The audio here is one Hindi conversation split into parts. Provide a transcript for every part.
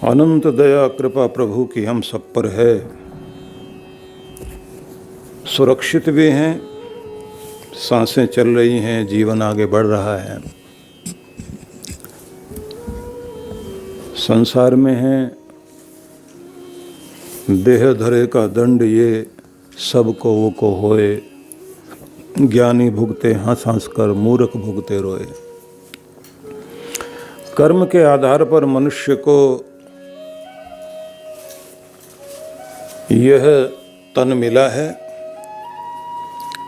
अनंत दया कृपा प्रभु की हम सब पर है। सुरक्षित भी हैं, सांसें चल रही हैं, जीवन आगे बढ़ रहा है। संसार में हैं, देह धरे का दंड ये सबको वो को होए। ज्ञानी भुगते हंस हंस कर, मूर्ख भुगते रोए। कर्म के आधार पर मनुष्य को यह तन मिला है।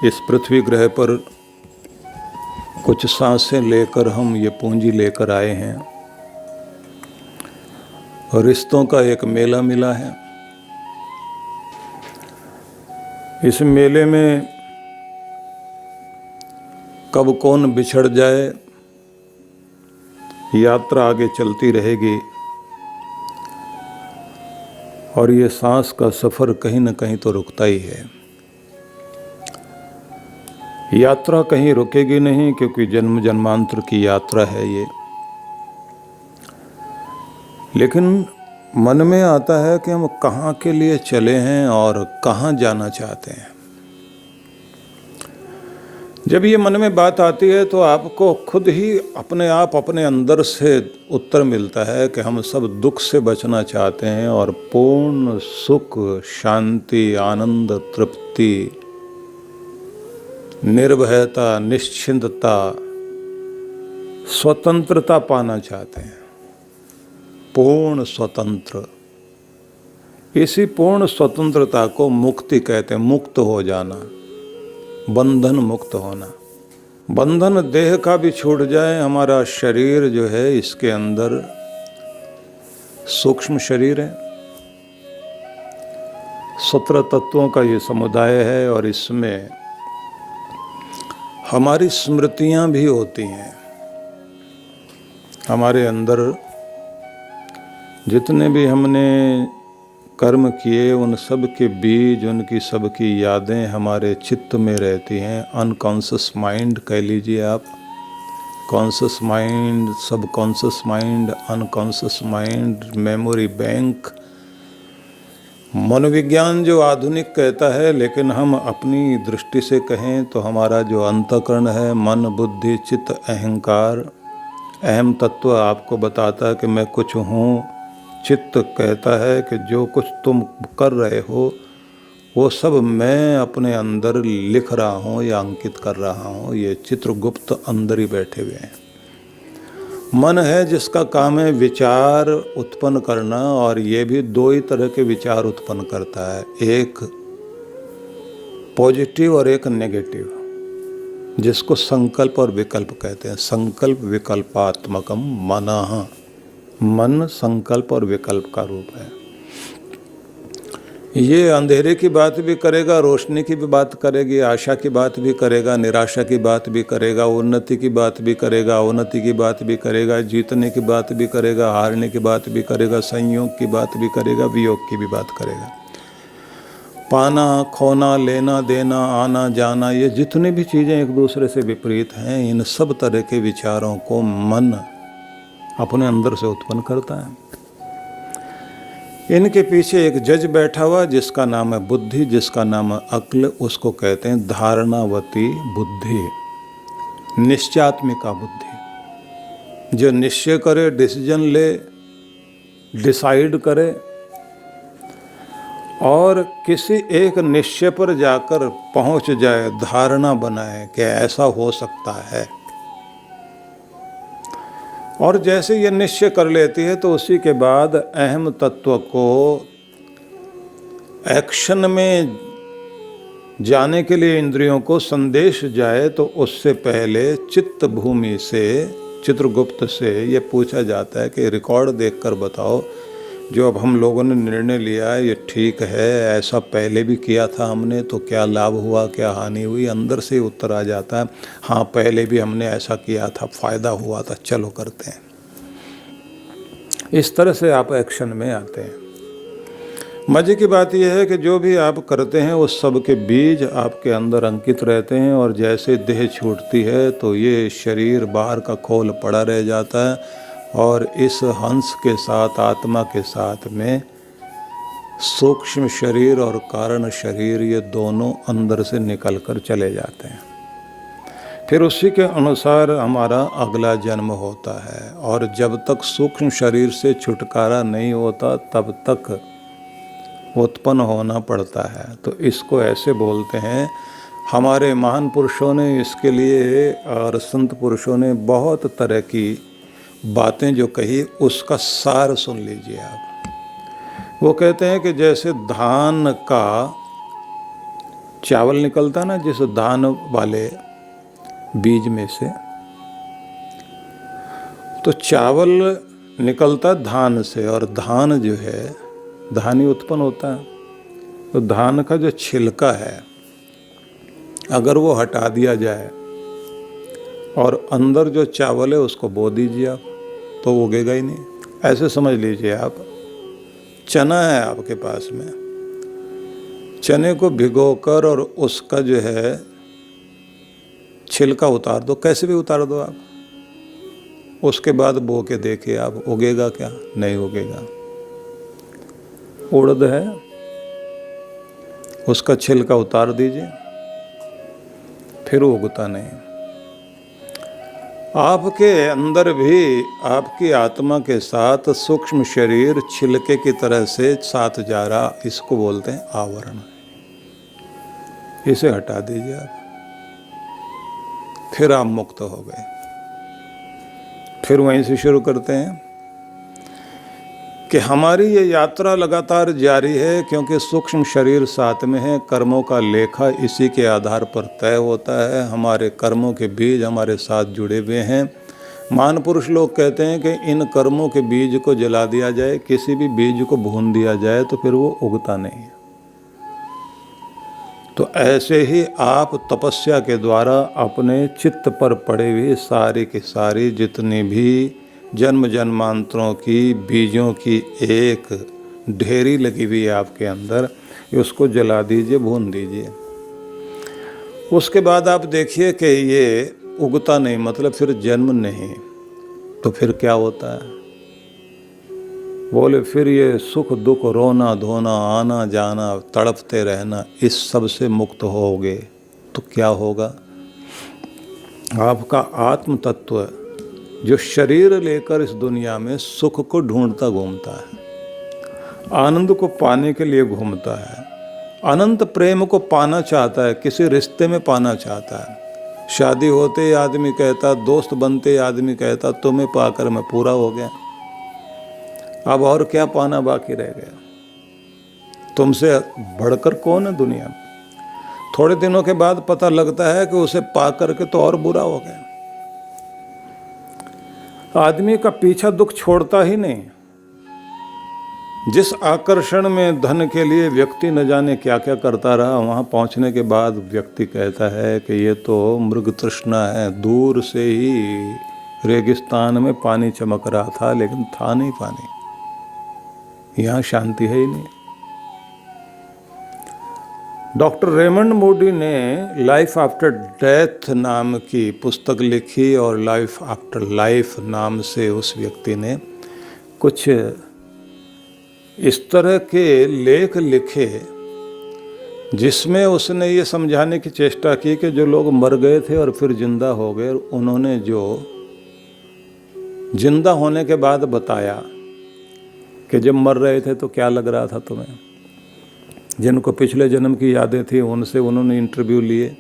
इस पृथ्वी ग्रह पर कुछ सांसें लेकर हम ये पूंजी लेकर आए हैं और रिश्तों का एक मेला मिला है। इस मेले में कब कौन बिछड़ जाए, यात्रा आगे चलती रहेगी और ये सांस का सफर कहीं न कहीं तो रुकता ही है। यात्रा कहीं रुकेगी नहीं, क्योंकि जन्म जन्मांतर की यात्रा है ये। लेकिन मन में आता है कि हम कहाँ के लिए चले हैं और कहाँ जाना चाहते हैं। जब ये मन में बात आती है तो आपको खुद ही अपने आप अपने अंदर से उत्तर मिलता है कि हम सब दुख से बचना चाहते हैं और पूर्ण सुख, शांति, आनंद, तृप्ति, निर्भयता, निश्चिंतता, स्वतंत्रता पाना चाहते हैं। पूर्ण स्वतंत्र। इसी पूर्ण स्वतंत्रता को मुक्ति कहते हैं। मुक्त हो जाना, बंधन मुक्त होना। बंधन देह का भी छूट जाए। हमारा शरीर जो है, इसके अंदर सूक्ष्म शरीर है, 17 तत्वों का ये समुदाय है और इसमें हमारी स्मृतियां भी होती हैं। हमारे अंदर जितने भी हमने कर्म किए, उन सब के बीज, उनकी सब की यादें हमारे चित्त में रहती हैं। अनकॉन्शियस माइंड कह लीजिए आप। Conscious mind, subconscious mind, unconscious mind, memory bank. मनोविज्ञान जो आधुनिक कहता है, लेकिन हम अपनी दृष्टि से कहें तो हमारा जो अंतःकरण है, मन, बुद्धि, चित्त, अहंकार, अहम तत्व आपको बताता है कि मैं कुछ हूँ। चित्त कहता है कि जो कुछ तुम कर रहे हो वो सब मैं अपने अंदर लिख रहा हूँ या अंकित कर रहा हूँ। ये चित्रगुप्त अंदर ही बैठे हुए हैं। मन है जिसका काम है विचार उत्पन्न करना, और ये भी दो ही तरह के विचार उत्पन्न करता है, एक पॉजिटिव और एक नेगेटिव, जिसको संकल्प और विकल्प कहते हैं। संकल्प विकल्पात्मकम मनः। मन संकल्प और विकल्प का रूप है। ये अंधेरे की बात भी करेगा, रोशनी की भी बात करेगी, आशा की बात भी करेगा, निराशा की बात भी करेगा, उन्नति की बात भी करेगा, अवनति की बात भी करेगा, जीतने की बात भी करेगा, हारने की बात भी करेगा, संयोग की बात भी करेगा, वियोग की भी बात करेगा। पाना, खोना, लेना, देना, आना, जाना, ये जितनी भी चीज़ें एक दूसरे से विपरीत हैं, इन सब तरह के विचारों को मन अपने अंदर से उत्पन्न करता है। इनके पीछे एक जज बैठा हुआ जिसका नाम है बुद्धि, जिसका नाम है अक्ल। उसको कहते हैं धारणावती बुद्धि, निश्चयात्मिका बुद्धि। जो निश्चय करे, डिसीजन ले, डिसाइड करे और किसी एक निश्चय पर जाकर पहुंच जाए, धारणा बनाए कि ऐसा हो सकता है। और जैसे ये निश्चय कर लेती है तो उसी के बाद अहम तत्व को एक्शन में जाने के लिए इंद्रियों को संदेश जाए, तो उससे पहले चित्त भूमि से, चित्रगुप्त से ये पूछा जाता है कि रिकॉर्ड देखकर बताओ, जो अब हम लोगों ने निर्णय लिया है ये ठीक है, ऐसा पहले भी किया था हमने, तो क्या लाभ हुआ, क्या हानि हुई। अंदर से उत्तर आ जाता है, हाँ पहले भी हमने ऐसा किया था, फ़ायदा हुआ था, चलो करते हैं। इस तरह से आप एक्शन में आते हैं। मज़े की बात यह है कि जो भी आप करते हैं उस सब के बीज आपके अंदर अंकित रहते हैं, और जैसे देह छूटती है तो ये शरीर बाहर का खोल पड़ा रह जाता है। और इस हंस के साथ, आत्मा के साथ में सूक्ष्म शरीर और कारण शरीर, ये दोनों अंदर से निकल कर चले जाते हैं। फिर उसी के अनुसार हमारा अगला जन्म होता है, और जब तक सूक्ष्म शरीर से छुटकारा नहीं होता तब तक उत्पन्न होना पड़ता है। तो इसको ऐसे बोलते हैं, हमारे महान पुरुषों ने इसके लिए और संत पुरुषों ने बहुत तरह की बातें जो कही, उसका सार सुन लीजिए आप। वो कहते हैं कि जैसे धान का चावल निकलता ना, जिस धान वाले बीज में से, तो चावल निकलता धान से, और धान जो है, धान ही उत्पन्न होता है। तो धान का जो छिलका है, अगर वो हटा दिया जाए और अंदर जो चावल है उसको बो दीजिए आप, तो उगेगा ही नहीं। ऐसे समझ लीजिए आप, चना है आपके पास में, चने को भिगोकर और उसका जो है छिलका उतार दो, कैसे भी उतार दो आप, उसके बाद बो के देखिए आप, उगेगा क्या? नहीं उगेगा। उड़द है, उसका छिलका उतार दीजिए, फिर उगता नहीं। आपके अंदर भी आपकी आत्मा के साथ सूक्ष्म शरीर छिलके की तरह से साथ जा रहा, इसको बोलते हैं आवरण। इसे हटा दीजिए आप, फिर आप मुक्त हो गए। फिर वहीं से शुरू करते हैं कि हमारी ये यात्रा लगातार जारी है, क्योंकि सूक्ष्म शरीर साथ में है। कर्मों का लेखा इसी के आधार पर तय होता है। हमारे कर्मों के बीज हमारे साथ जुड़े हुए हैं। महान पुरुष लोग कहते हैं कि इन कर्मों के बीज को जला दिया जाए, किसी भी बीज को भून दिया जाए तो फिर वो उगता नहीं है। तो ऐसे ही आप तपस्या के द्वारा अपने चित्त पर पड़े हुए सारी की सारी जितनी भी जन्म जन्मांतरों की बीजों की एक ढेरी लगी हुई है आपके अंदर, उसको जला दीजिए, भून दीजिए। उसके बाद आप देखिए कि ये उगता नहीं, मतलब फिर जन्म नहीं। तो फिर क्या होता है? बोले फिर ये सुख दुख, रोना धोना, आना जाना, तड़पते रहना, इस सब से मुक्त होगे तो क्या होगा? आपका आत्म तत्व जो शरीर लेकर इस दुनिया में सुख को ढूंढता घूमता है, आनंद को पाने के लिए घूमता है, अनंत प्रेम को पाना चाहता है, किसी रिश्ते में पाना चाहता है। शादी होते ही आदमी कहता, दोस्त बनते ही आदमी कहता, तुम्हें पाकर मैं पूरा हो गया, अब और क्या पाना बाकी रह गया? तुमसे बढ़कर कौन है दुनिया में? थोड़े दिनों के बाद पता लगता है कि उसे पा करके तो और बुरा हो गया। आदमी का पीछा दुख छोड़ता ही नहीं। जिस आकर्षण में धन के लिए व्यक्ति न जाने क्या क्या करता रहा, वहां पहुंचने के बाद व्यक्ति कहता है कि ये तो मृग तृष्णा है। दूर से ही रेगिस्तान में पानी चमक रहा था, लेकिन था नहीं पानी, यहाँ शांति है ही नहीं। डॉक्टर रेमंड मूडी ने लाइफ आफ्टर डेथ नाम की पुस्तक लिखी, और लाइफ आफ्टर लाइफ नाम से उस व्यक्ति ने कुछ इस तरह के लेख लिखे जिसमें उसने ये समझाने की चेष्टा की कि जो लोग मर गए थे और फिर जिंदा हो गए, उन्होंने जो जिंदा होने के बाद बताया कि जब मर रहे थे तो क्या लग रहा था तुम्हें। जिनको पिछले जन्म की यादें थी उनसे उन्होंने इंटरव्यू लिए।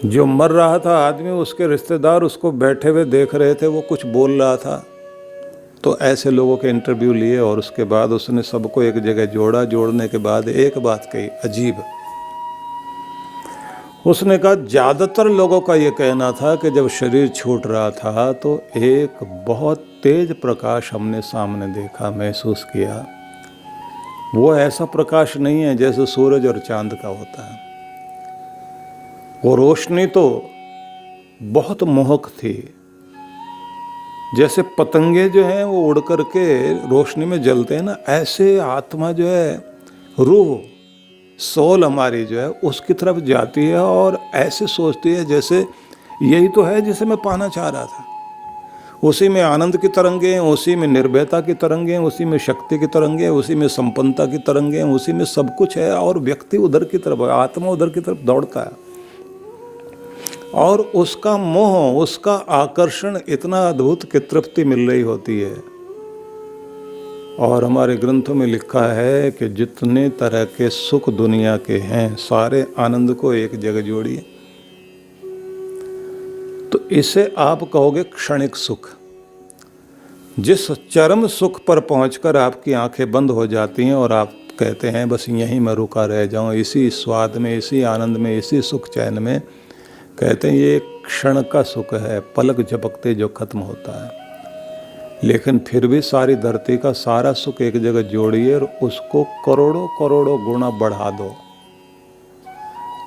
जो मर रहा था आदमी, उसके रिश्तेदार उसको बैठे हुए देख रहे थे, वो कुछ बोल रहा था, तो ऐसे लोगों के इंटरव्यू लिए और उसके बाद उसने सबको एक जगह जोड़ा। जोड़ने के बाद एक बात कही अजीब, उसने कहा ज़्यादातर लोगों का ये कहना था कि जब शरीर छूट रहा था तो एक बहुत तेज प्रकाश हमने सामने देखा, महसूस किया। वो ऐसा प्रकाश नहीं है जैसे सूरज और चांद का होता है। वो रोशनी तो बहुत मोहक थी, जैसे पतंगे जो हैं वो उड़ करके रोशनी में जलते हैं ना, ऐसे आत्मा जो है, रूह, सोल हमारी जो है उसकी तरफ जाती है और ऐसे सोचती है जैसे यही तो है जिसे मैं पाना चाह रहा था। उसी में आनंद की तरंगे हैं, उसी में निर्भयता की तरंगे हैं, उसी में शक्ति की तरंगे हैं, उसी में संपन्नता की तरंगे हैं, उसी में सब कुछ है। और व्यक्ति उधर की तरफ, आत्मा उधर की तरफ दौड़ता है, और उसका मोह, उसका आकर्षण इतना अद्भुत कि तृप्ति मिल रही होती है। और हमारे ग्रंथों में लिखा है कि जितने तरह के सुख दुनिया के हैं, सारे आनंद को एक जगह जोड़िए तो इसे आप कहोगे क्षणिक सुख। जिस चरम सुख पर पहुंचकर आपकी आंखें बंद हो जाती हैं और आप कहते हैं बस यहीं मैं रुका रह जाऊं, इसी स्वाद में, इसी आनंद में, इसी सुख चैन में, कहते हैं ये क्षण का सुख है, पलक झपकते जो खत्म होता है। लेकिन फिर भी सारी धरती का सारा सुख एक जगह जोड़िए और उसको करोड़ों करोड़ों गुना बढ़ा दो,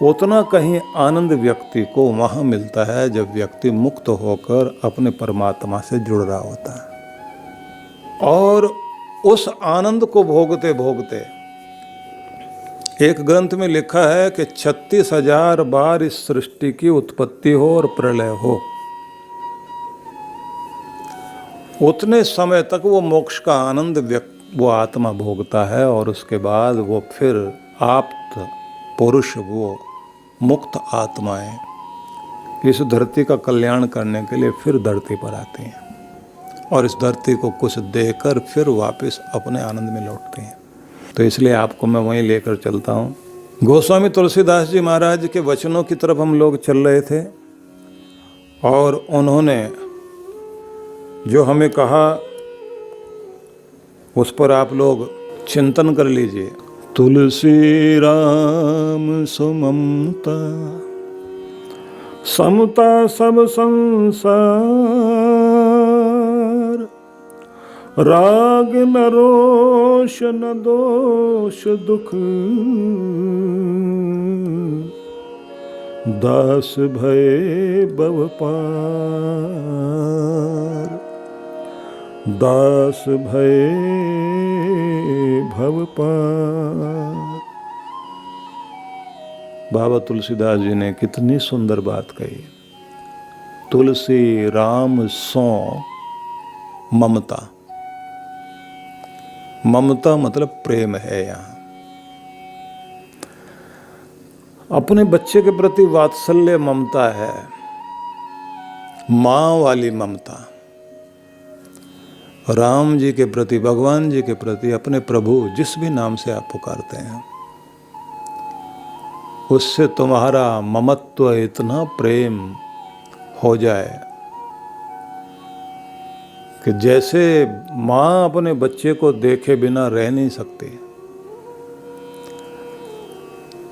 उतना कहीं आनंद व्यक्ति को वहाँ मिलता है जब व्यक्ति मुक्त होकर अपने परमात्मा से जुड़ रहा होता है। और उस आनंद को भोगते भोगते, एक ग्रंथ में लिखा है कि 36,000 बार इस सृष्टि की उत्पत्ति हो और प्रलय हो, उतने समय तक वो मोक्ष का आनंद वो आत्मा भोगता है। और उसके बाद वो फिर आप्त पुरुष, वो मुक्त आत्माएं इस धरती का कल्याण करने के लिए फिर धरती पर आती हैं और इस धरती को कुछ देकर फिर वापस अपने आनंद में लौटते हैं। तो इसलिए आपको मैं वहीं लेकर चलता हूँ। गोस्वामी तुलसीदास जी महाराज के वचनों की तरफ हम लोग चल रहे थे और उन्होंने जो हमें कहा उस पर आप लोग चिंतन कर लीजिए। तुलसी राम सुममता, समता सब संसार, राग न रोष न दोष दुख, दास भय भव पार, दास भय भव पार। बाबा तुलसीदास जी ने कितनी सुंदर बात कही। तुलसी राम सो ममता, ममता मतलब प्रेम है। यहाँ अपने बच्चे के प्रति वात्सल्य ममता है, माँ वाली ममता। राम जी के प्रति, भगवान जी के प्रति, अपने प्रभु जिस भी नाम से आप पुकारते हैं, उससे तुम्हारा ममत्व इतना प्रेम हो जाए कि जैसे माँ अपने बच्चे को देखे बिना रह नहीं सकती,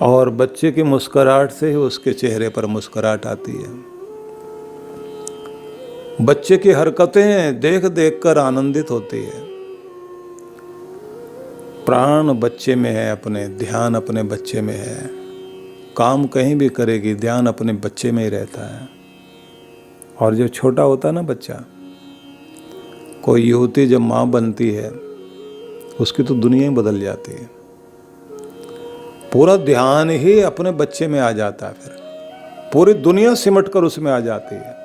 और बच्चे की मुस्कुराहट से ही उसके चेहरे पर मुस्कुराहट आती है। बच्चे की हरकतें देख देख कर आनंदित होती है। प्राण बच्चे में है, अपने ध्यान अपने बच्चे में है। काम कहीं भी करेगी, ध्यान अपने बच्चे में ही रहता है। और जो छोटा होता है ना बच्चा, कोई युवती जब माँ बनती है उसकी तो दुनिया ही बदल जाती है। पूरा ध्यान ही अपने बच्चे में आ जाता है, फिर पूरी दुनिया सिमट कर उसमें आ जाती है।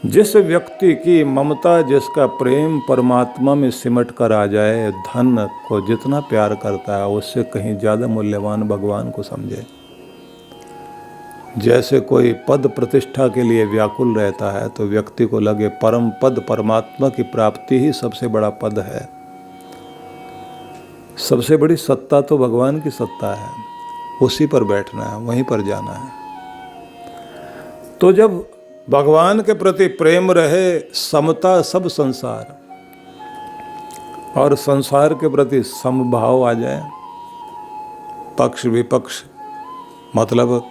जिस व्यक्ति की ममता, जिसका प्रेम परमात्मा में सिमट कर आ जाए, धन को जितना प्यार करता है उससे कहीं ज़्यादा मूल्यवान भगवान को समझे। जैसे कोई पद प्रतिष्ठा के लिए व्याकुल रहता है तो व्यक्ति को लगे परम पद, परमात्मा की प्राप्ति ही सबसे बड़ा पद है। सबसे बड़ी सत्ता तो भगवान की सत्ता है, उसी पर बैठना है, वहीं पर जाना है। तो जब भगवान के प्रति प्रेम रहे, समता सब संसार, और संसार के प्रति समभाव आ जाए, पक्ष विपक्ष मतलब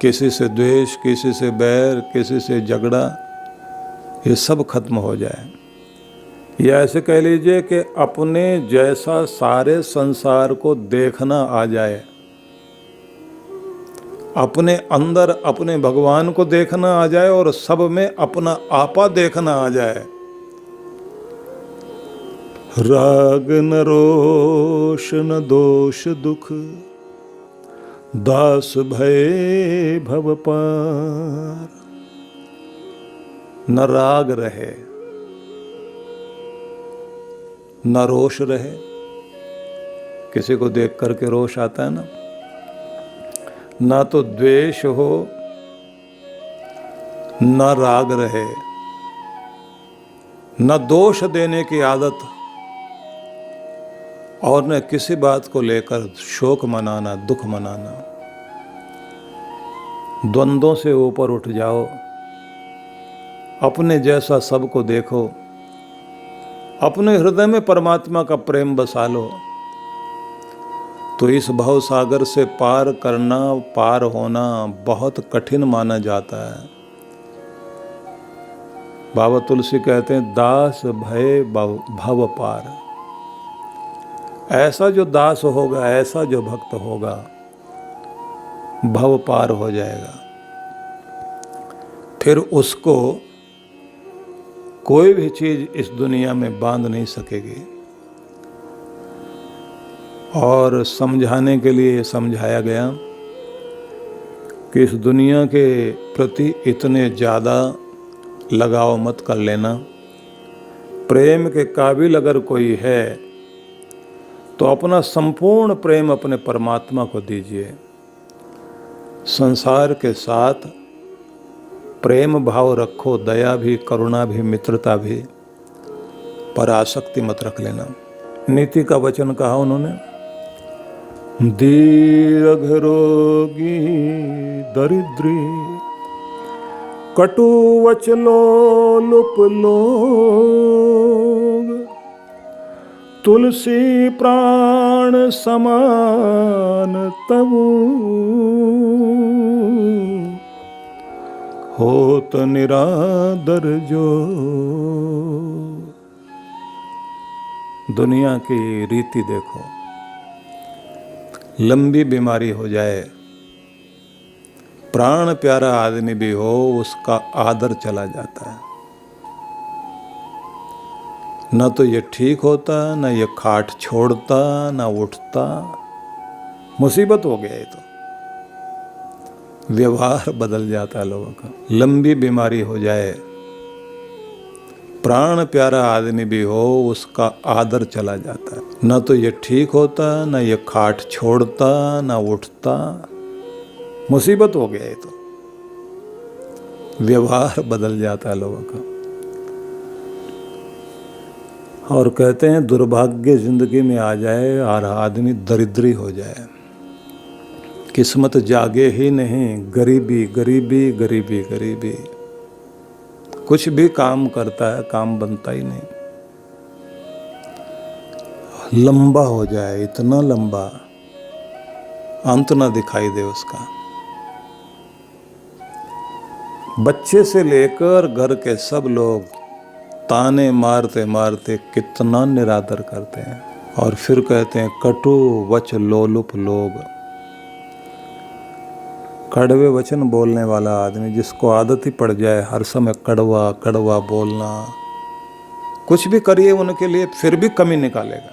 किसी से द्वेष, किसी से बैर, किसी से झगड़ा, ये सब खत्म हो जाए। या ऐसे कह लीजिए कि अपने जैसा सारे संसार को देखना आ जाए, अपने अंदर अपने भगवान को देखना आ जाए और सब में अपना आपा देखना आ जाए। राग न रोष न दोष दुख, दास भय भव पार। न राग रहे, न रोष रहे। किसी को देख करके रोष आता है ना तो द्वेष हो, न राग रहे, न दोष देने की आदत, और न किसी बात को लेकर शोक मनाना, दुख मनाना। द्वंद्वों से ऊपर उठ जाओ, अपने जैसा सबको देखो, अपने हृदय में परमात्मा का प्रेम बसा लो, तो इस भव सागर से पार करना, पार होना बहुत कठिन माना जाता है। बाबा तुलसी कहते हैं, दास भय भव पार। ऐसा जो दास होगा, ऐसा जो भक्त होगा, भव पार हो जाएगा। फिर उसको कोई भी चीज इस दुनिया में बांध नहीं सकेगी। और समझाने के लिए समझाया गया कि इस दुनिया के प्रति इतने ज़्यादा लगाव मत कर लेना। प्रेम के काबिल अगर कोई है तो अपना संपूर्ण प्रेम अपने परमात्मा को दीजिए। संसार के साथ प्रेम भाव रखो, दया भी, करुणा भी, मित्रता भी, पर आसक्ति मत रख लेना। नीति का वचन कहा उन्होंने, दीर्घ रोगी दरिद्री कटु वचनो लुप लोग, तुलसी प्राण समान तबु, होत निरादर जो। दुनिया की रीति देखो, लंबी बीमारी हो जाए, प्राण प्यारा आदमी भी हो, उसका आदर चला जाता है। न तो ये ठीक होता, न ये खाट छोड़ता, न उठता। मुसीबत हो गया ये तो। व्यवहार बदल जाता है लोगों का। लंबी बीमारी हो जाए, प्राण प्यारा आदमी भी हो, उसका आदर चला जाता है। न तो ये ठीक होता, न ये खाट छोड़ता, न उठता। मुसीबत हो गया ये तो। व्यवहार बदल जाता है लोगों का। और कहते हैं दुर्भाग्य जिंदगी में आ जाए और आदमी दरिद्री हो जाए, किस्मत जागे ही नहीं, गरीबी गरीबी गरीबी गरीबी। कुछ भी काम करता है, काम बनता ही नहीं। लंबा हो जाए, इतना लंबा, अंत ना दिखाई दे उसका। बच्चे से लेकर घर के सब लोग ताने मारते मारते कितना निरादर करते हैं। और फिर कहते हैं कटु वच लोलुप लोग। कड़वे वचन बोलने वाला आदमी, जिसको आदत ही पड़ जाए हर समय कड़वा कड़वा बोलना, कुछ भी करिए उनके लिए फिर भी कमी निकालेगा,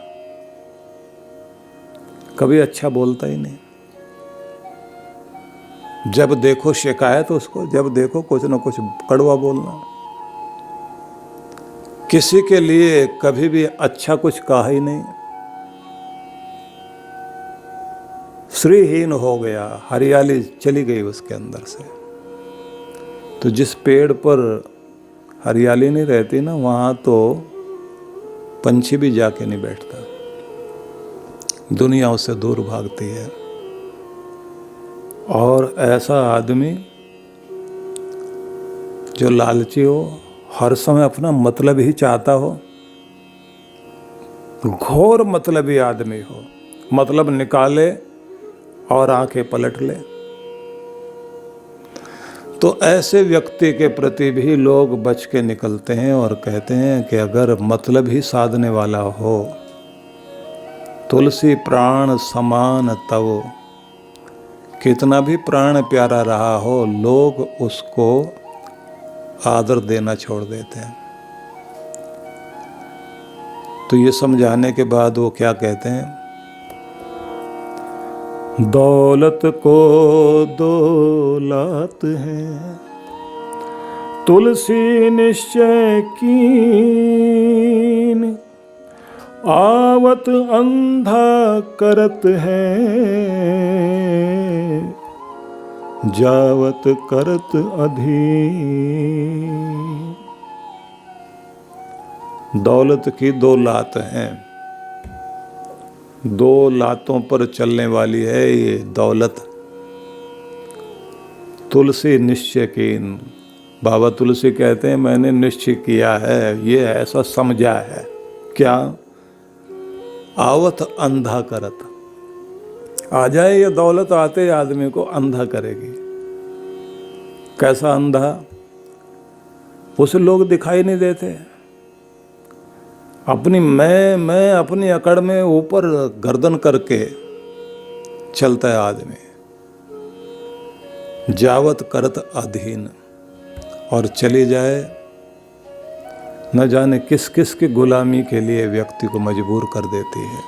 कभी अच्छा बोलता ही नहीं। जब देखो शिकायत उसको, जब देखो कुछ न कुछ कड़वा बोलना। किसी के लिए कभी भी अच्छा कुछ कहा ही नहीं। श्रीहीन हो गया, हरियाली चली गई उसके अंदर से। तो जिस पेड़ पर हरियाली नहीं रहती ना, वहाँ तो पंछी भी जाके नहीं बैठता, दुनिया उससे दूर भागती है। और ऐसा आदमी जो लालची हो, हर समय अपना मतलब ही चाहता हो, घोर मतलबी आदमी हो, मतलब निकाले और आंखें पलट ले, तो ऐसे व्यक्ति के प्रति भी लोग बच के निकलते हैं और कहते हैं कि अगर मतलब ही साधने वाला हो, तुलसी प्राण समान तव, कितना भी प्राण प्यारा रहा हो, लोग उसको आदर देना छोड़ देते हैं। तो ये समझाने के बाद वो क्या कहते हैं, दौलत को दौलत है तुलसी निश्चय कीन, आवत अंधा करत है, जावत करत अधीन। दौलत की दो लात हैं, दो लातों पर चलने वाली है ये दौलत। तुलसी निश्चय कीन, बाबा तुलसी कहते हैं मैंने निश्चय किया है, ये ऐसा समझा है। क्या? आवत अंधा करत, आ जाए ये दौलत, आते आदमी को अंधा करेगी। कैसा अंधा? उसे लोग दिखाई नहीं देते। अपनी मैं अपनी अकड़ में ऊपर गर्दन करके चलता है आदमी। जावत करत अधीन, और चली जाए न जाने किस किस की गुलामी के लिए व्यक्ति को मजबूर कर देती है।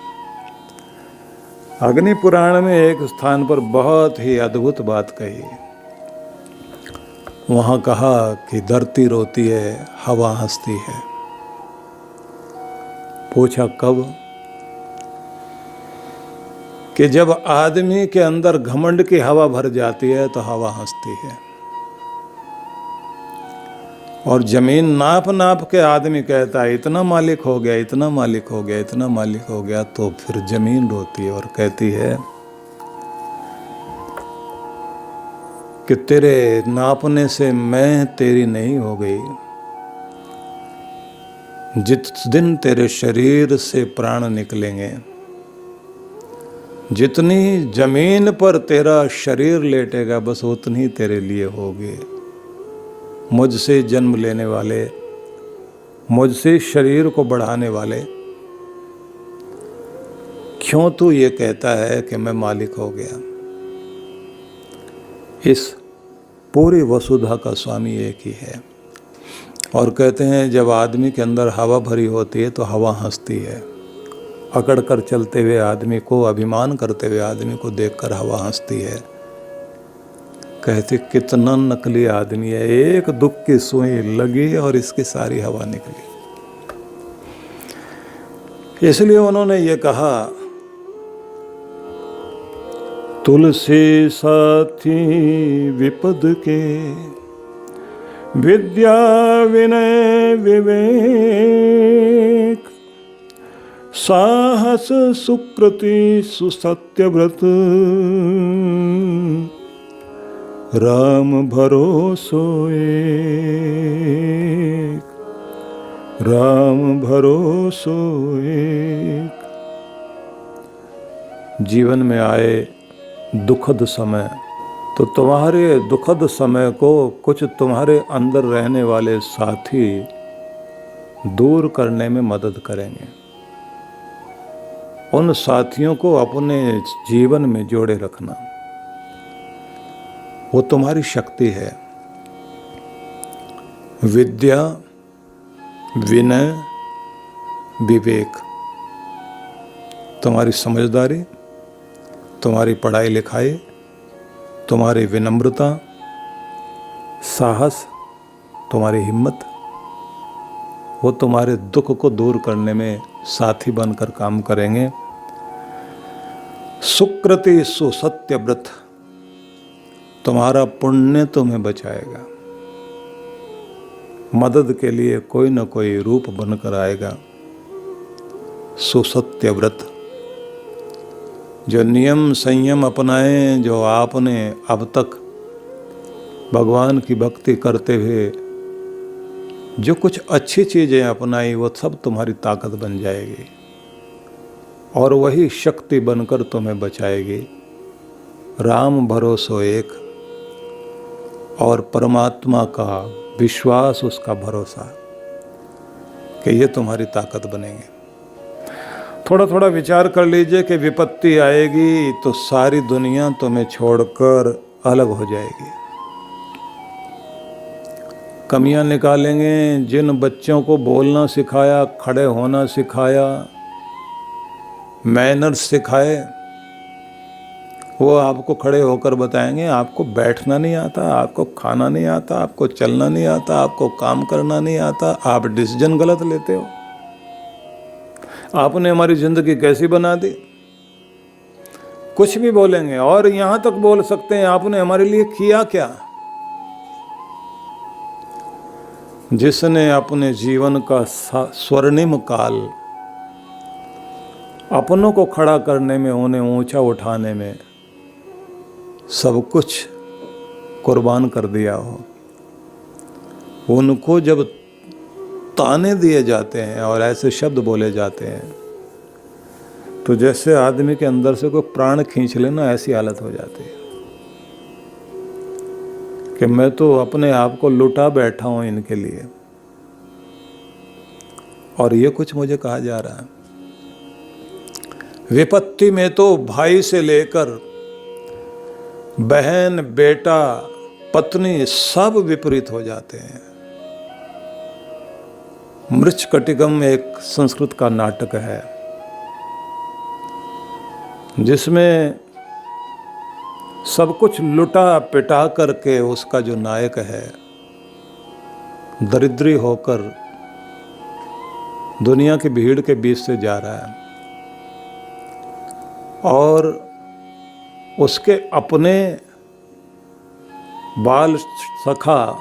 अग्नि पुराण में एक स्थान पर बहुत ही अद्भुत बात कही। वहाँ कहा कि धरती रोती है, हवा हंसती है। पूछा कब? कि जब आदमी के अंदर घमंड की हवा भर जाती है तो हवा हंसती है। और जमीन नाप नाप के आदमी कहता है इतना मालिक हो गया, इतना मालिक हो गया, इतना मालिक हो गया, तो फिर जमीन रोती है और कहती है कि तेरे नापने से मैं तेरी नहीं हो गई। जिस दिन तेरे शरीर से प्राण निकलेंगे, जितनी जमीन पर तेरा शरीर लेटेगा बस उतनी तेरे लिए होगी। मुझसे जन्म लेने वाले, मुझसे शरीर को बढ़ाने वाले, क्यों तू ये कहता है कि मैं मालिक हो गया? इस पूरी वसुधा का स्वामी एक ही है। और कहते हैं जब आदमी के अंदर हवा भरी होती है तो हवा हंसती है। अकड़ कर चलते हुए आदमी को, अभिमान करते हुए आदमी को देखकर हवा हंसती है। कहते कितना नकली आदमी है, एक दुख की सुई लगी और इसकी सारी हवा निकली। इसलिए उन्होंने ये कहा तुलसी साथी विपद के, विद्या विनय विवेक, साहस सुकृति सुसत्य व्रत, राम भरोसो एक, राम भरोसो एक। जीवन में आए दुखद समय तो तुम्हारे दुखद समय को कुछ तुम्हारे अंदर रहने वाले साथी दूर करने में मदद करेंगे। उन साथियों को अपने जीवन में जोड़े रखना, वो तुम्हारी शक्ति है। विद्या विनय विवेक, तुम्हारी समझदारी, तुम्हारी पढ़ाई लिखाई, तुम्हारी विनम्रता, साहस, तुम्हारी हिम्मत, वो तुम्हारे दुख को दूर करने में साथी बनकर काम करेंगे। सुकृति सुसत्य व्रत, तुम्हारा पुण्य तुम्हें बचाएगा। मदद के लिए कोई न कोई रूप बनकर आएगा। सुसत्य व्रत, जो नियम संयम अपनाए, जो आपने अब तक भगवान की भक्ति करते हुए जो कुछ अच्छी चीज़ें अपनाई, वो सब तुम्हारी ताकत बन जाएगी और वही शक्ति बनकर तुम्हें बचाएगी। राम भरोसो एक, और परमात्मा का विश्वास, उसका भरोसा कि ये तुम्हारी ताकत बनेंगे। थोड़ा थोड़ा विचार कर लीजिए कि विपत्ति आएगी तो सारी दुनिया तुम्हें छोड़कर अलग हो जाएगी। कमियां निकालेंगे। जिन बच्चों को बोलना सिखाया, खड़े होना सिखाया, मैनर्स सिखाए, वो आपको खड़े होकर बताएंगे आपको बैठना नहीं आता, आपको खाना नहीं आता, आपको चलना नहीं आता, आपको काम करना नहीं आता, आप डिसीजन गलत लेते हो, आपने हमारी जिंदगी कैसी बना दी। कुछ भी बोलेंगे और यहां तक बोल सकते हैं आपने हमारे लिए किया क्या। जिसने अपने जीवन का स्वर्णिम काल अपनों को खड़ा करने में, उन्हें ऊंचा उठाने में सब कुछ कुर्बान कर दिया हो, उनको जब ताने दिए जाते हैं और ऐसे शब्द बोले जाते हैं तो जैसे आदमी के अंदर से कोई प्राण खींच लेना, ऐसी हालत हो जाती है कि मैं तो अपने आप को लुटा बैठा हूं इनके लिए, और ये कुछ मुझे कहा जा रहा है। विपत्ति में तो भाई से लेकर बहन, बेटा, पत्नी सब विपरीत हो जाते हैं। मृच्छकटिकम एक संस्कृत का नाटक है जिसमें सब कुछ लुटा पिटा करके उसका जो नायक है दरिद्री होकर दुनिया की भीड़ के बीच से जा रहा है, और उसके अपने बाल सखा,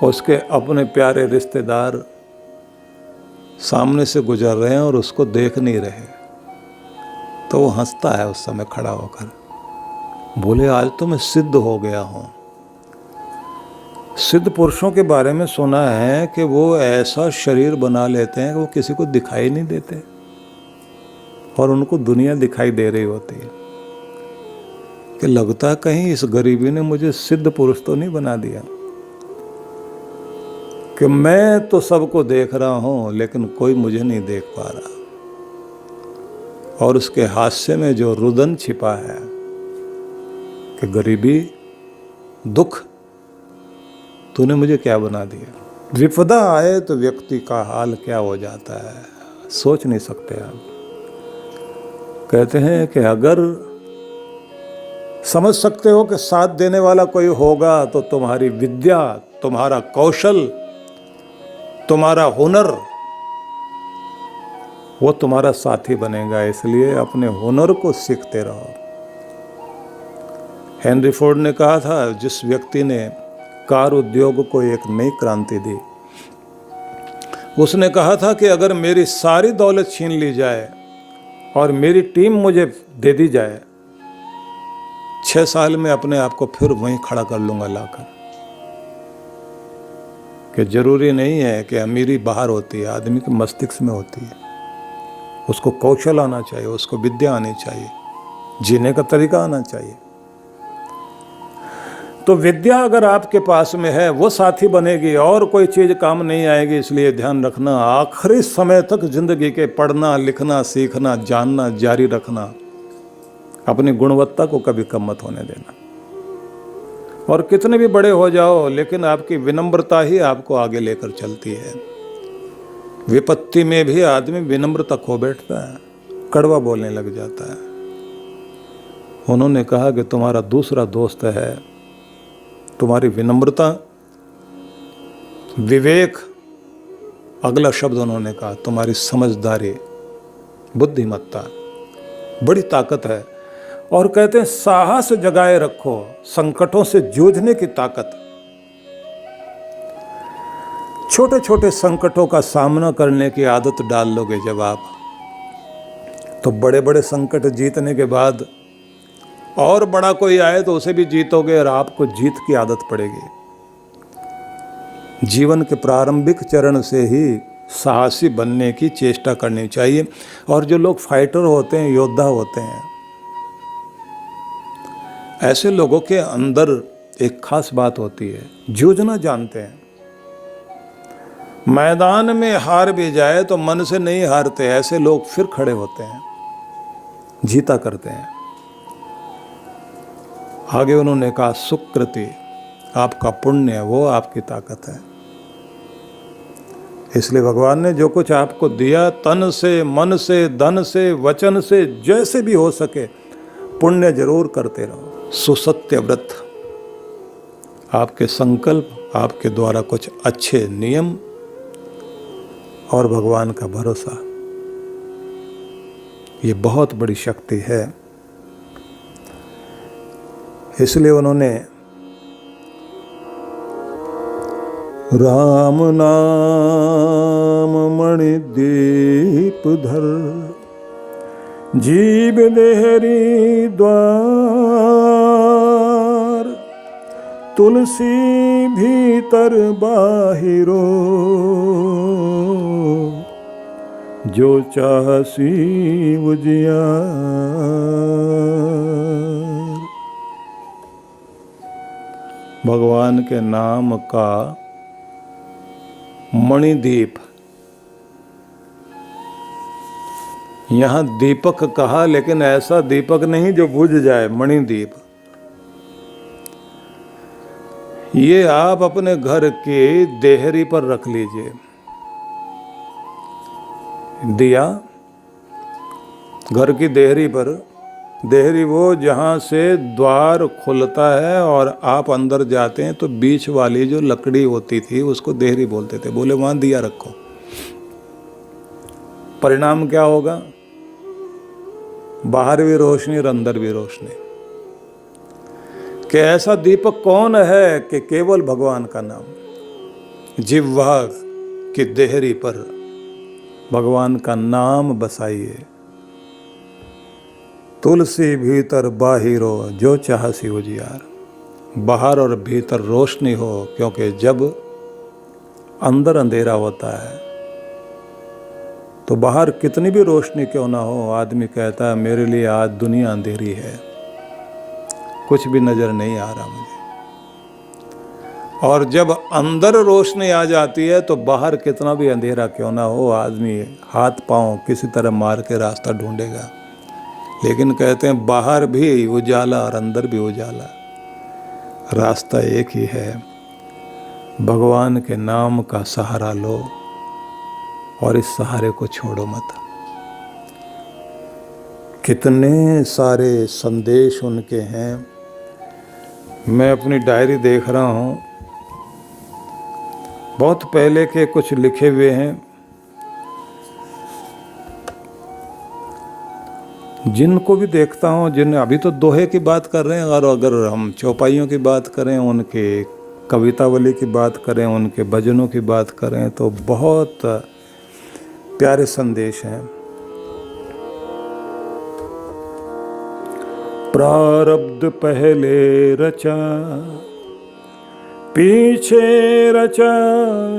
उसके अपने प्यारे रिश्तेदार सामने से गुजर रहे हैं और उसको देख नहीं रहे, तो वो हंसता है उस समय खड़ा होकर, बोले आज तो मैं सिद्ध हो गया हूं। सिद्ध पुरुषों के बारे में सुना है कि वो ऐसा शरीर बना लेते हैं कि वो किसी को दिखाई नहीं देते और उनको दुनिया दिखाई दे रही होती है, कि लगता है कहीं इस गरीबी ने मुझे सिद्ध पुरुष तो नहीं बना दिया, कि मैं तो सबको देख रहा हूं लेकिन कोई मुझे नहीं देख पा रहा, और उसके हास्य में जो रुदन छिपा है कि गरीबी, दुख, तूने मुझे क्या बना दिया। विपदा आए तो व्यक्ति का हाल क्या हो जाता है, सोच नहीं सकते आप। कहते हैं कि अगर समझ सकते हो कि साथ देने वाला कोई होगा तो तुम्हारी विद्या, तुम्हारा कौशल, तुम्हारा हुनर वो तुम्हारा साथी बनेगा, इसलिए अपने हुनर को सीखते रहो। हेनरी फोर्ड ने कहा था, जिस व्यक्ति ने कार उद्योग को एक नई क्रांति दी, उसने कहा था कि अगर मेरी सारी दौलत छीन ली जाए और मेरी टीम मुझे दे दी जाए, 6 साल में अपने आप को फिर वहीं खड़ा कर लूंगा लाकर। कि जरूरी नहीं है कि अमीरी बाहर होती है, आदमी के मस्तिष्क में होती है। उसको कौशल आना चाहिए, उसको विद्या आनी चाहिए, जीने का तरीका आना चाहिए। तो विद्या अगर आपके पास में है वो साथी बनेगी, और कोई चीज़ काम नहीं आएगी। इसलिए ध्यान रखना, आखिरी समय तक जिंदगी के पढ़ना, लिखना, सीखना, जानना जारी रखना, अपनी गुणवत्ता को कभी कम मत होने देना। और कितने भी बड़े हो जाओ, लेकिन आपकी विनम्रता ही आपको आगे लेकर चलती है। विपत्ति में भी आदमी विनम्रता खो बैठता है, कड़वा बोलने लग जाता है। उन्होंने कहा कि तुम्हारा दूसरा दोस्त है तुम्हारी विनम्रता, विवेक, अगला शब्द उन्होंने कहा तुम्हारी समझदारी, बुद्धिमत्ता, बड़ी ताकत है। और कहते हैं साहस जगाए रखो, संकटों से जूझने की ताकत। छोटे छोटे संकटों का सामना करने की आदत डाल लोगे जब आप, तो बड़े बड़े संकट जीतने के बाद और बड़ा कोई आए तो उसे भी जीतोगे, और आपको जीत की आदत पड़ेगी। जीवन के प्रारंभिक चरण से ही साहसी बनने की चेष्टा करनी चाहिए। और जो लोग फाइटर होते हैं, योद्धा होते हैं, ऐसे लोगों के अंदर एक खास बात होती है, जूझना जानते हैं। मैदान में हार भी जाए तो मन से नहीं हारते, ऐसे लोग फिर खड़े होते हैं, जीता करते हैं। आगे उन्होंने कहा सुकृति, आपका पुण्य है वो आपकी ताकत है। इसलिए भगवान ने जो कुछ आपको दिया, तन से, मन से, धन से, वचन से, जैसे भी हो सके पुण्य जरूर करते रहो। सुसत्य व्रत, आपके संकल्प, आपके द्वारा कुछ अच्छे नियम और भगवान का भरोसा, ये बहुत बड़ी शक्ति है। इसलिए उन्होंने राम नाम मणिदीप धर, जीव देहरी द्वार, तुलसी भीतर बाहिरो, जो चाहसी उजियार। भगवान के नाम का मणिदीप, यहां दीपक कहा, लेकिन ऐसा दीपक नहीं जो बुझ जाए, मणिदीप। ये आप अपने घर के देहरी पर रख लीजिए। दिया घर की देहरी पर, देहरी वो जहाँ से द्वार खुलता है और आप अंदर जाते हैं, तो बीच वाली जो लकड़ी होती थी उसको देहरी बोलते थे। बोले वहाँ दिया रखो। परिणाम क्या होगा? बाहर भी रोशनी और अंदर भी रोशनी। कि ऐसा दीपक कौन है कि केवल भगवान का नाम, जिह्वा की देहरी पर भगवान का नाम बसाइए। तुलसी भीतर बाहिरो, जो चाहसी उजियार। बाहर और भीतर रोशनी हो, क्योंकि जब अंदर अंधेरा होता है तो बाहर कितनी भी रोशनी क्यों ना हो, आदमी कहता है मेरे लिए आज दुनिया अंधेरी है, कुछ भी नजर नहीं आ रहा मुझे। और जब अंदर रोशनी आ जाती है तो बाहर कितना भी अंधेरा क्यों ना हो, आदमी हाथ पांव किसी तरह मार के रास्ता ढूंढेगा। लेकिन कहते हैं बाहर भी उजाला और अंदर भी उजाला, रास्ता एक ही है। भगवान के नाम का सहारा लो और इस सहारे को छोड़ो मत। कितने सारे संदेश उनके हैं। मैं अपनी डायरी देख रहा हूँ, बहुत पहले के कुछ लिखे हुए हैं, जिनको भी देखता हूँ, जिन अभी तो दोहे की बात कर रहे हैं, और अगर हम चौपाइयों की बात करें, उनके कवितावली की बात करें, उनके भजनों की बात करें, तो बहुत प्यारे संदेश हैं। प्रारब्ध पहले रचा, पीछे रचा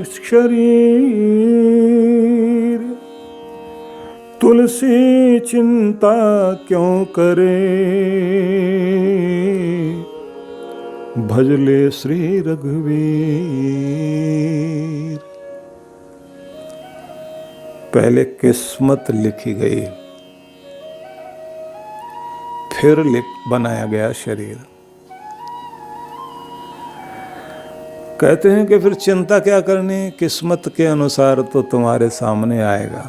शरीर, तुलसी चिंता क्यों करे, भजले श्री रघुवीर। पहले किस्मत लिखी गई, फिर बनाया गया शरीर। कहते हैं कि फिर चिंता क्या करनी, किस्मत के अनुसार तो तुम्हारे सामने आएगा।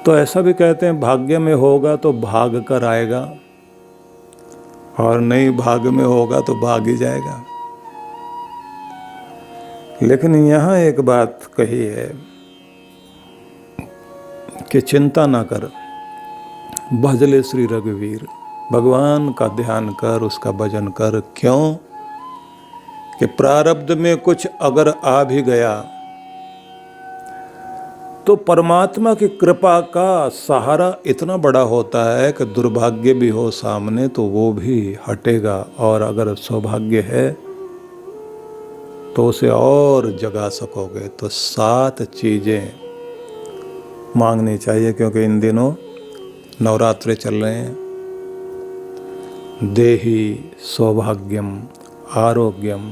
तो ऐसा भी कहते हैं भाग्य में होगा तो भाग कर आएगा, और नहीं भाग में होगा तो भाग ही जाएगा। लेकिन यहाँ एक बात कही है कि चिंता ना कर, भजले श्री रघुवीर। भगवान का ध्यान कर, उसका भजन कर। क्यों? कि प्रारब्ध में कुछ अगर आ भी गया तो परमात्मा की कृपा का सहारा इतना बड़ा होता है कि दुर्भाग्य भी हो सामने तो वो भी हटेगा, और अगर सौभाग्य है तो उसे और जगा सकोगे। तो 7 चीजें मांगनी चाहिए, क्योंकि इन दिनों नवरात्रे चल रहे हैं। देहि सौभाग्यम आरोग्यम,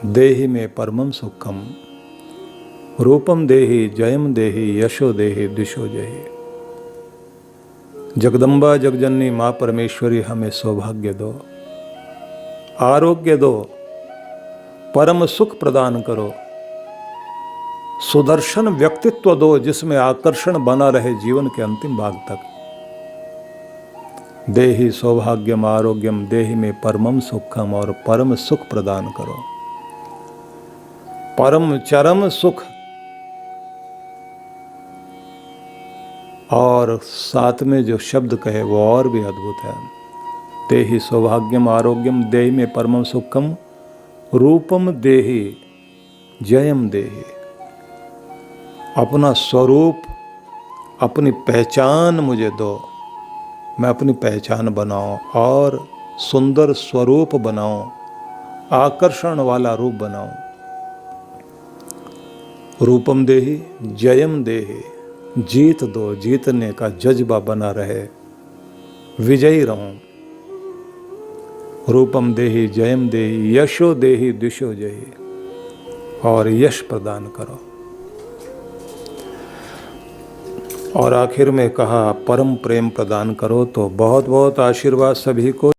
देहि में परमम सुखम, रूपम देहि जयम देहि यशो देहि दिशो जहि। जगदम्बा जगजननी माँ परमेश्वरी हमें सौभाग्य दो, आरोग्य दो, परम सुख प्रदान करो, सुदर्शन व्यक्तित्व दो जिसमें आकर्षण बना रहे जीवन के अंतिम भाग तक। देहि सौभाग्यम आरोग्यम देहि में परमम सुखम, और परम सुख प्रदान करो, परम चरम सुख। और साथ में जो शब्द कहे वो और भी अद्भुत है। देहि सौभाग्यम आरोग्यम देहि में परमम सुखम, रूपम देहि जयम देहि। अपना स्वरूप, अपनी पहचान मुझे दो, मैं अपनी पहचान बनाऊं और सुंदर स्वरूप बनाऊं, आकर्षण वाला रूप बनाऊं। रूपम देहि जयम देहि, जीत दो, जीतने का जज्बा बना रहे, विजयी रहूं। रूपम देहि जयम देहि यशो देहि दिशो जयी, और यश प्रदान करो। और आखिर में कहा परम प्रेम प्रदान करो। तो बहुत बहुत आशीर्वाद सभी को।